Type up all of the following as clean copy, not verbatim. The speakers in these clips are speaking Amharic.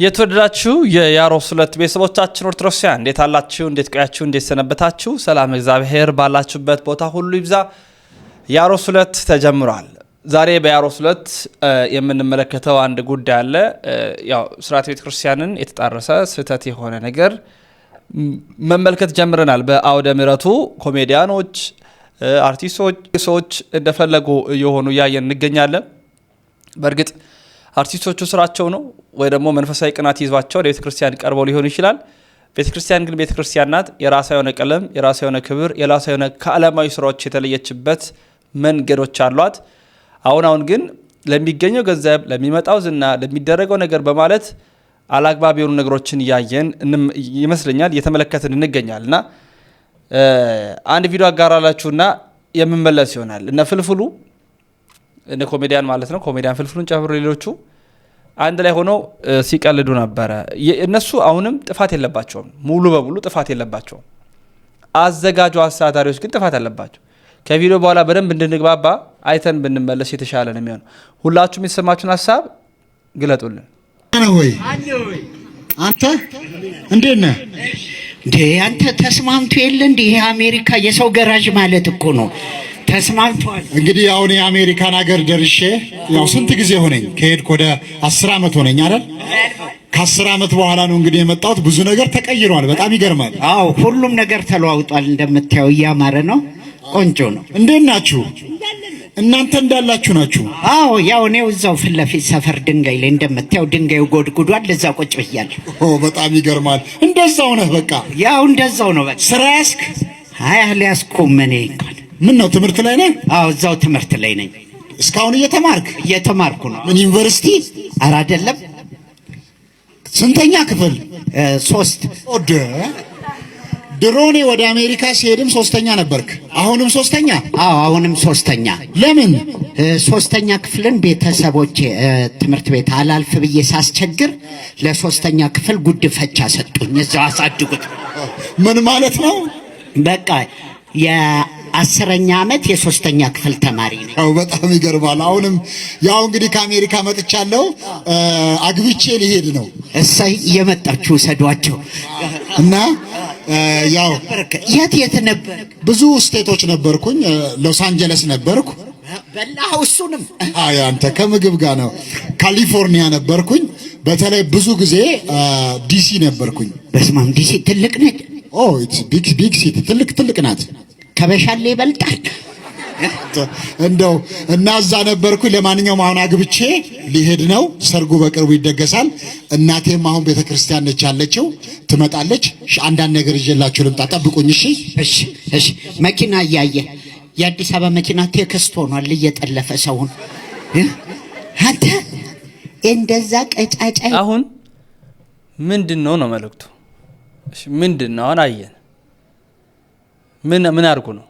የተወደዳችሁ የያሮስ ሁለት ቤተሰቦቻችን ኦርቶዶክሳውያን እንዴት አላችሁ? እንዴት ቆያችሁ? እንዴት ሰነበታችሁ? ሰላም እግዚአብሔር ባላችሁበት ቦታ ሁሉ ይብዛ። ያሮስ ሁለት ተጀምሯል። ዛሬ በያሮስ ሁለት የምንመለከተው አንድ ጉዳይ አለ። ያው ስርዓተ ቤተክርስቲያንን የተጣረሰ ስህተት የሆነ ነገር መመልከት ጀምረናል። በአውደ ምሕረቱ ኮሜዲያኖች፣ አርቲስቶች ሰዎች እንደፈለጉ የሆኑ ያየን እንገኛለን። በእርግጥ አርቲስቶቹ ስራቸው ነው ወይ ደግሞ መንፈሳዊ ቅናት ይዟቸው ለቤተ ክርስቲያን ቀርበው ሊሆን ይችላል። ቤተ ክርስቲያን ግን ቤተ ክርስቲያን ናት። የራሷ የሆነ ቀለም፣ የራሷ የሆነ ክብር፣ የራሷ የሆነ ከዓለማዊ ስራዎች የተለየችበት መንገዶች አሏት። አሁን ግን ለሚገኘው ገንዘብ፣ ለሚመጣው ዝና፣ ለሚደረገው ነገር በማለት አላግባብ የሆኑ ነገሮችን እያየን ይመስለኛል እየተመለከትን እንገኛልና አንድ ቪዲዮ አጋራላችሁና የምመለስ ይሆናል። እነ ፍልፍሉ እነ ኮሜዲያን ማለት ነው። ኮሜዲያን ፍልፍሉን ጨምሮ ሌሎቹ አንድ ላይ ሆነው ሲቀልዱ ነበረ። እነሱ አሁንም ጥፋት የለባቸውም፣ ሙሉ በሙሉ ጥፋት የለባቸውም። አዘጋጁ አሳታሪዎች ግን ጥፋት አለባቸው። ከቪዲዮ በኋላ በደንብ እንድንግባባ አይተን ብንመለስ የተሻለ ነው የሚሆነው። ሁላችሁም የተሰማችሁን ሀሳብ ግለጡልን። ወይ አንተ እንዴት ነህ? እንዴ አንተ ተስማምቶ የለ እንዴ? ይሄ አሜሪካ የሰው ገራዥ ማለት እኮ ነው። ተስማምቷል። እንግዲህ አሁን የአሜሪካን ሀገር ደርሼ ያው ስንት ጊዜ ሆነኝ ከሄድኩ ወደ 10 ዓመት ሆነኝ አይደል? ከ10 ዓመት በኋላ ነው እንግዲህ የመጣሁት። ብዙ ነገር ተቀይሯል። በጣም ይገርማል። አዎ ሁሉም ነገር ተለዋውጧል። እንደምታየው እያማረ ነው። ቆንጆ ነው። እንዴት ናችሁ? እናንተ እንዳላችሁ ናችሁ? አዎ ያው እኔው እዛው ፊት ለፊት ሰፈር ድንጋይ ላይ እንደምታየው ድንጋዩ ጎድጉዷል። ለዛ ቁጭ ብያለሁ። በጣም ይገርማል። እንደዛው ነህ? በቃ ያው እንደዛው ነው። በቃ ስራ ያስክ? አይ አልያዝኩም። እኔ ምን ነው ትምህርት ላይ ነህ? አዎ እዛው ትምህርት ላይ ነኝ። እስካሁን እየተማርኩ ነው። ምን ዩኒቨርሲቲ? ኧረ አይደለም። ስንተኛ ክፍል? 3 ኦደ ድሮኔ ወደ አሜሪካ ሲሄድም 3ኛ ነበርክ። አሁንም 3ኛ? አዎ አሁንም 3ኛ። ለምን? 3ኛ ክፍልን ቤተሰቦቼ ትምህርት ቤት አላልፍ ብዬ ሳስቸግር ለ3ኛ ክፍል ጉድፈቻ ሰጡኝ። እዛው አሳድጉት። ምን ማለት ነው? በቃ የ10ኛ ዓመት የ3ኛ ክፍል ተማሪ ነኝ። አዎ በጣም ይገርማል። አሁንም ያው እንግዲህ ከአሜሪካ መጥቻለሁ። አግብቼ ሊሄድ ነው። እሰይ እየመጣችሁ ሰዷቸው እና ያው የት ነበር? ብዙ ስቴቶች ነበርኩኝ። ሎስ አንጀለስ ነበርኩ። በላው እሱንም። አይ አንተ ከምግብ ጋር ነው። ካሊፎርኒያ ነበርኩኝ። በተለይ ብዙ ጊዜ ዲሲ ነበርኩኝ። በስማም ዲሲ ትልቅ ነች። ኦ ኢትስ ቢግ ሲቲ ትልቅ ናት። ከበሻሌ ይበልጣል እንደው እና እዛ ነበርኩኝ። ለማንኛውም አሁን አግብቼ ሊሄድ ነው። ሰርጉ በቅርቡ ይደገሳል። እናቴም አሁን ቤተክርስቲያን ነች ያለችው፣ ትመጣለች። አንዳንድ ነገር ይዤላችሁ ልምጣ፣ ጠብቁኝ። እሺ መኪና እያየ የአዲስ አበባ መኪና ቴክስት ሆኗል እየጠለፈ ሰውን። አንተ እንደዛ ቀጫጫ አሁን ምንድነው ነው መልእክቱ? እሺ ምንድነው? አሁን አየን ምን አድርጉ ነው?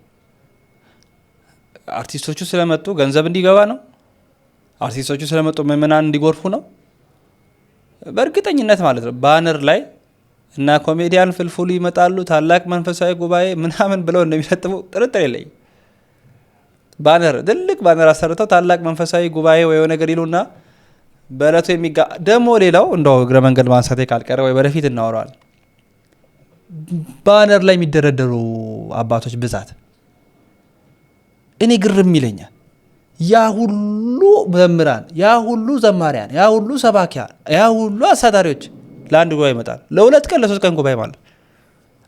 አርቲስቶቹ ስለመጡ ገንዘብ እንዲገባ ነው? አርቲስቶቹ ስለመጡ ምዕመናን እንዲጎርፉ ነው? በእርግጠኝነት ማለት ነው ባነር ላይ እና ኮሜዲያን ፍልፍሉ ይመጣሉ ታላቅ መንፈሳዊ ጉባኤ ምናምን ብለው እንደሚለጥፉ ጥርጥር የለኝም። ትልቅ ባነር አሰርተው ታላቅ መንፈሳዊ ጉባኤ ወይ ነገር ይሉና በእለቱ ደግሞ ሌላው እንደው እግረ መንገድ ማንሳቴ ካልቀረ ወይ በረፊት እናወራዋል። ባነር ላይ የሚደረደሩ አባቶች ብዛት እኔ ግርም ይለኛል። ያ ሁሉ መምህራን፣ ያ ሁሉ ዘማሪያን፣ ያ ሁሉ ሰባኪያን፣ ያ ሁሉ አሳዳሪዎች ለአንድ ጉባኤ ይመጣል። ለ2 ቀን ለ3 ቀን ጉባኤ ማለት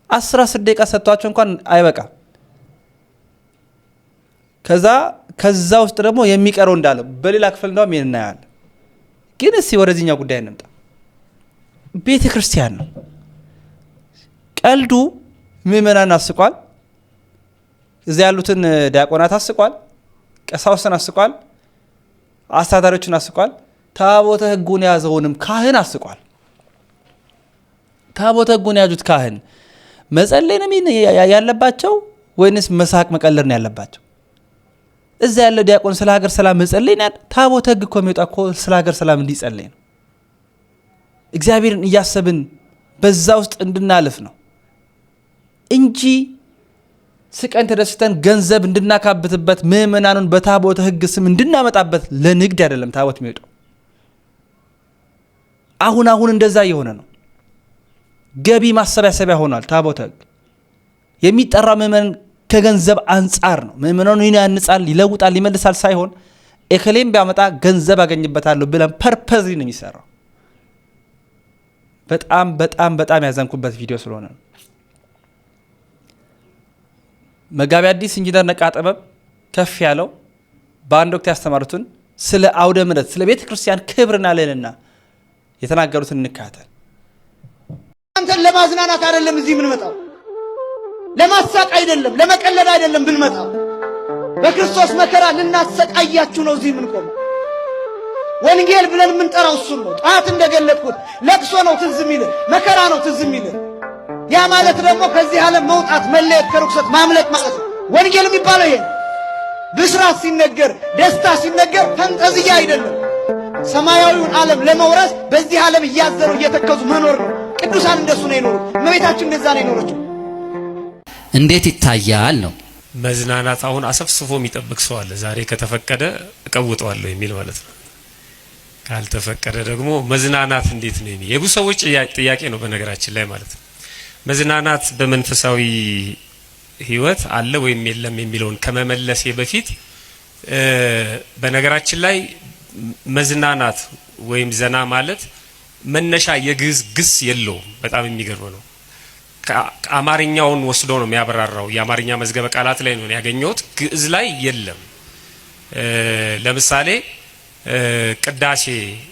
10 ደቂቃ ሰጥቷቸው እንኳን አይበቃም። ከዛ ውስጥ ደግሞ የሚቀረው እንዳለ በሌላ ክፍል እንደውም ይሄን እናያለን። ግን እስቲ ወደዚህኛው ጉዳይ እንምጣ። ቤተ ክርስቲያን ነው ቀልዱ። ምዕመናን አስቋል። እዚያ ያሉትን ዲያቆናት አስቋል። ቀሳውስትን አስቋል። አስተዳዳሪዎችን አስቋል። ታቦተ ሕጉን የያዘውንም ካህን አስቋል። ታቦተ ሕጉን የያዙት ካህን መጸለይ ነው ያለባቸው ወይንስ መሳቅ መቀለር ነው ያለባቸው? እዛ ያለው ዲያቆን ስለ ሀገር ሰላም መጸለይ ነው። ታቦተ ሕግ እኮ የሚወጣ እኮ ስለ ሀገር ሰላም እንዲጸለይ ነው። እግዚአብሔርን እያሰብን በዛ ውስጥ እንድናልፍ ነው እንጂ ስቀን ተደስተን ገንዘብ እንድናካብትበት ምዕመናኑን በታቦተ ሕግ ስም እንድናመጣበት ለንግድ አይደለም ታቦት የሚወጣው። አሁን እንደዛ የሆነ ነው። ገቢ ማሰባሰቢያ ሆኗል። ታቦተ ሕግ የሚጠራ ምእመን ከገንዘብ አንጻር ነው። ምእመናኑ ያንጻል፣ ይለውጣል፣ ይመልሳል ሳይሆን እከሌም ቢያመጣ ገንዘብ አገኝበታለሁ ብለን ፐርፐዝሊ ነው የሚሰራው። በጣም በጣም በጣም ያዘንኩበት ቪዲዮ ስለሆነ ነው። መጋቢ አዲስ ኢንጂነር ነቃ ጥበብ ከፍ ያለው በአንድ ወቅት ያስተማሩትን ስለ አውደ ምሕረት ስለ ቤተ ክርስቲያን ክብርና ልዕልና የተናገሩትን እንካተል። አንተን ለማዝናናት አይደለም እዚህ የምንመጣው፣ ለማሳቅ አይደለም፣ ለመቀለድ አይደለም ብንመጣው፣ በክርስቶስ መከራ ልናሰቃያችሁ ነው እዚህ የምንቆመው። ወንጌል ብለን የምንጠራው እሱን ነው። ጣት እንደገለጥኩት ለቅሶ ነው ትዝ የሚልን፣ መከራ ነው ትዝ የሚልን። ያ ማለት ደግሞ ከዚህ ዓለም መውጣት፣ መለየት፣ ከርኩሰት ማምለጥ ማለት ነው። ወንጌል የሚባለው ይሄ ብስራት ሲነገር፣ ደስታ ሲነገር ፈንጠዝያ አይደለም። ሰማያዊውን ዓለም ለመውረስ በዚህ ዓለም እያዘሩ እየተከዙ መኖር ነው። ቅዱሳን እንደሱ ነው የኖሩት። እመቤታችን እንደዛ ነው የኖረችው። እንዴት ይታያል ነው መዝናናት። አሁን አሰፍስፎ የሚጠብቅ ሰው አለ። ዛሬ ከተፈቀደ እቀውጠዋለሁ የሚል ማለት ነው። ካልተፈቀደ ደግሞ መዝናናት እንዴት ነው የሚል የብዙ ሰዎች ጥያቄ ነው በነገራችን ላይ ማለት ነው። መዝናናት በመንፈሳዊ ሕይወት አለ ወይም የለም የሚለውን ከመመለሴ በፊት በነገራችን ላይ መዝናናት ወይም ዘና ማለት መነሻ የግዕዝ ግስ የለውም። በጣም የሚገርም ነው። አማርኛውን ወስዶ ነው የሚያበራራው። የአማርኛ መዝገበ ቃላት ላይ ነው ያገኘሁት። ግዕዝ ላይ የለም። ለምሳሌ ቅዳሴ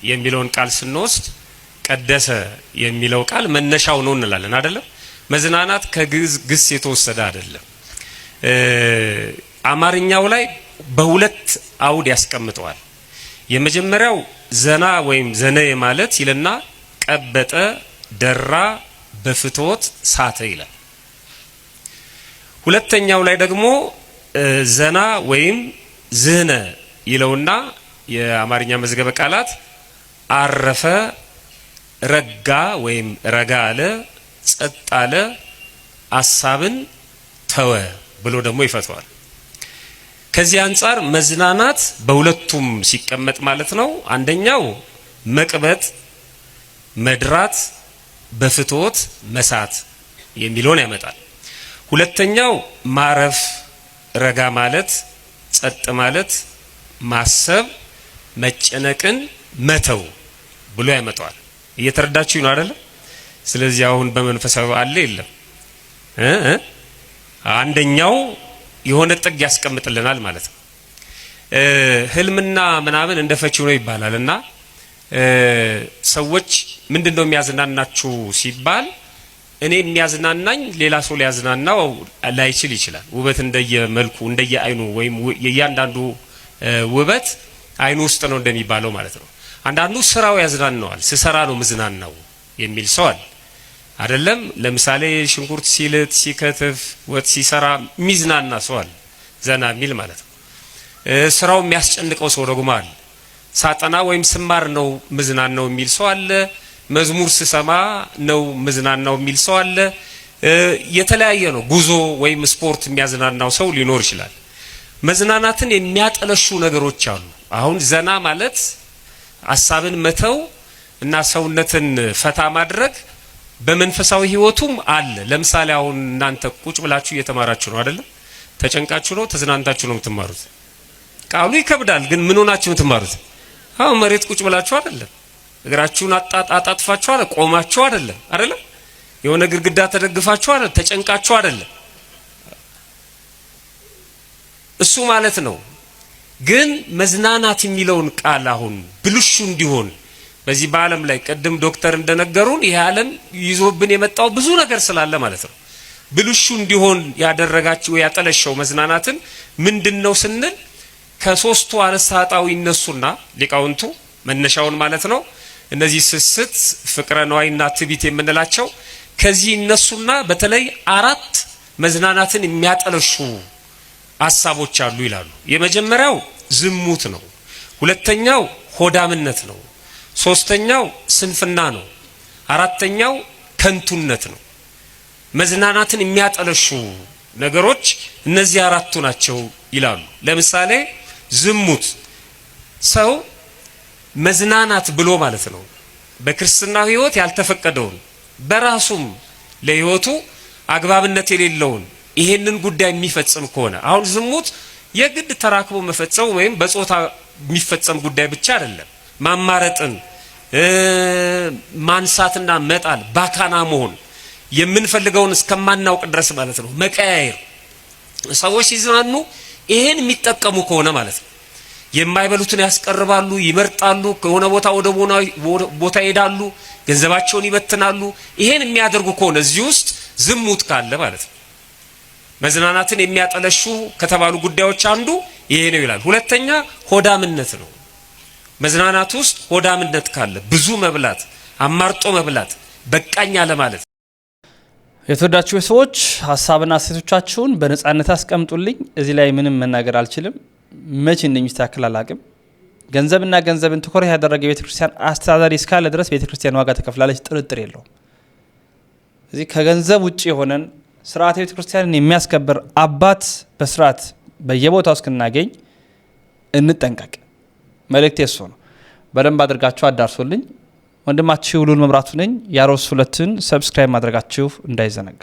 የሚለውን ቃል ስንወስድ ቀደሰ የሚለው ቃል መነሻው ነው እንላለን አይደለም። መዝናናት ከግዕዝ ግስ የተወሰደ አይደለም። አማርኛው ላይ በሁለት አውድ ያስቀምጠዋል። የመጀመሪያው ዘና ወይም ዘነ ማለት ይልና ቀበጠ፣ ደራ፣ በፍትወት ሳተ ይላል። ሁለተኛው ላይ ደግሞ ዘና ወይም ዝህነ ይለውና የአማርኛ መዝገበ ቃላት አረፈ፣ ረጋ ወይም ረጋ አለ፣ ጸጥ አለ፣ አሳብን ተወ ብሎ ደግሞ ይፈተዋል። ከዚህ አንጻር መዝናናት በሁለቱም ሲቀመጥ ማለት ነው። አንደኛው መቅበጥ፣ መድራት፣ በፍትወት መሳት የሚለውን ያመጣል። ሁለተኛው ማረፍ፣ ረጋ ማለት፣ ጸጥ ማለት፣ ማሰብ፣ መጨነቅን መተው ብሎ ያመጣዋል። እየተረዳችሁ ነው አይደል? ስለዚህ አሁን በመንፈሳዊ አለ የለም አንደኛው የሆነ ጥግ ያስቀምጥልናል ማለት ነው። ህልምና ምናምን እንደፈችው ነው ይባላል እና ሰዎች ምንድነው የሚያዝናናችሁ ሲባል እኔ የሚያዝናናኝ ሌላ ሰው ሊያዝናናው ላይችል ይችላል። ውበት እንደየመልኩ እንደየአይኑ ወይም የእያንዳንዱ ውበት አይኑ ውስጥ ነው እንደሚባለው ማለት ነው። አንዳንዱ ስራው ያዝናናዋል። ስሰራ ነው ምዝናናው የሚል ሰው አለ አይደለም። ለምሳሌ ሽንኩርት ሲልጥ ሲከትፍ ወጥ ሲሰራ ሚዝናና ሰው አለ፣ ዘና የሚል ማለት ነው። ስራው የሚያስጨንቀው ሰው ደግሞ አለ። ሳጠና ወይም ስማር ነው ምዝናናው የሚል ሰው አለ። መዝሙር ስሰማ ነው ምዝናናው የሚል ሰው አለ። የተለያየ ነው። ጉዞ ወይም ስፖርት የሚያዝናናው ሰው ሊኖር ይችላል። መዝናናትን የሚያጠለሹ ነገሮች አሉ። አሁን ዘና ማለት ሐሳብን መተው እና ሰውነትን ፈታ ማድረግ በመንፈሳዊ ህይወቱም አለ። ለምሳሌ አሁን እናንተ ቁጭ ብላችሁ እየተማራችሁ ነው አይደለም? ተጨንቃችሁ ነው ተዝናንታችሁ ነው የምትማሩት? ቃሉ ይከብዳል፣ ግን ምን ሆናችሁ የምትማሩት? አሁን መሬት ቁጭ ብላችሁ አይደለም፣ እግራችሁን አጣጥፋችሁ አይደለም፣ ቆማችሁ አይደለም አይደለም፣ የሆነ ግድግዳ ተደግፋችሁ አይደለም፣ ተጨንቃችሁ አይደለም። እሱ ማለት ነው። ግን መዝናናት የሚለውን ቃል አሁን ብልሹ እንዲሆን በዚህ በዓለም ላይ ቀደም ዶክተር እንደነገሩን ይሄ ዓለም ይዞብን የመጣው ብዙ ነገር ስላለ ማለት ነው። ብልሹ እንዲሆን ያደረጋችሁ ያጠለሸው መዝናናትን ምንድነው ስንል ከሶስቱ አርዕስተ ኃጣውእ ይነሱና ሊቃውንቱ መነሻውን ማለት ነው እነዚህ ስስት፣ ፍቅረ ነዋይና ትዕቢት የምንላቸው ከዚህ ይነሱና በተለይ አራት መዝናናትን የሚያጠለሹ ሐሳቦች አሉ ይላሉ። የመጀመሪያው ዝሙት ነው። ሁለተኛው ሆዳምነት ነው። ሶስተኛው ስንፍና ነው። አራተኛው ከንቱነት ነው። መዝናናትን የሚያጠለሹ ነገሮች እነዚህ አራቱ ናቸው ይላሉ። ለምሳሌ ዝሙት፣ ሰው መዝናናት ብሎ ማለት ነው በክርስትና ህይወት ያልተፈቀደውን በራሱም ለህይወቱ አግባብነት የሌለውን ይሄንን ጉዳይ የሚፈጽም ከሆነ አሁን ዝሙት የግድ ተራክቦ መፈጸም ወይም በጾታ የሚፈጸም ጉዳይ ብቻ አይደለም። ማማረጥን ማንሳትና መጣል ባካና መሆን የምንፈልገውን እስከማናውቅ ድረስ ማለት ነው። መቀያየር ሰዎች ሲዝናኑ ይሄን የሚጠቀሙ ከሆነ ማለት ነው የማይበሉትን ያስቀርባሉ፣ ይመርጣሉ፣ ከሆነ ቦታ ወደ ቦታ ይሄዳሉ፣ ገንዘባቸውን ይበትናሉ። ይሄን የሚያደርጉ ከሆነ እዚህ ውስጥ ዝሙት ካለ ማለት ነው። መዝናናትን የሚያጠለሹ ከተባሉ ጉዳዮች አንዱ ይሄ ነው ይላል። ሁለተኛ ሆዳምነት ነው። መዝናናት ውስጥ ሆዳምነት ካለ ብዙ መብላት፣ አማርጦ መብላት፣ በቃኝ አለ ማለት። የተወዳችሁ ሰዎች ሀሳብና አስተያየቶቻችሁን በነጻነት አስቀምጡልኝ። እዚህ ላይ ምንም መናገር አልችልም። መቼ እንደሚስተካከል አላቅም። ገንዘብና ገንዘብን ትኩረት ያደረገ ቤተክርስቲያን አስተዳዳሪ እስካለ ድረስ ቤተክርስቲያን ዋጋ ተከፍላለች፣ ጥርጥር የለውም። እዚህ ከገንዘብ ውጪ የሆነን ስርዓተ ቤተክርስቲያንን የሚያስከብር አባት በስርዓት በየቦታው እስክናገኝ እንጠንቀቅ። መልእክቴ እሱ ነው። በደንብ አድርጋችሁ አዳርሶልኝ። ወንድማችሁ ልዑል መብራቱ ነኝ። ያሮስ 2ን ሰብስክራይብ ማድረጋችሁ እንዳይዘነጋ።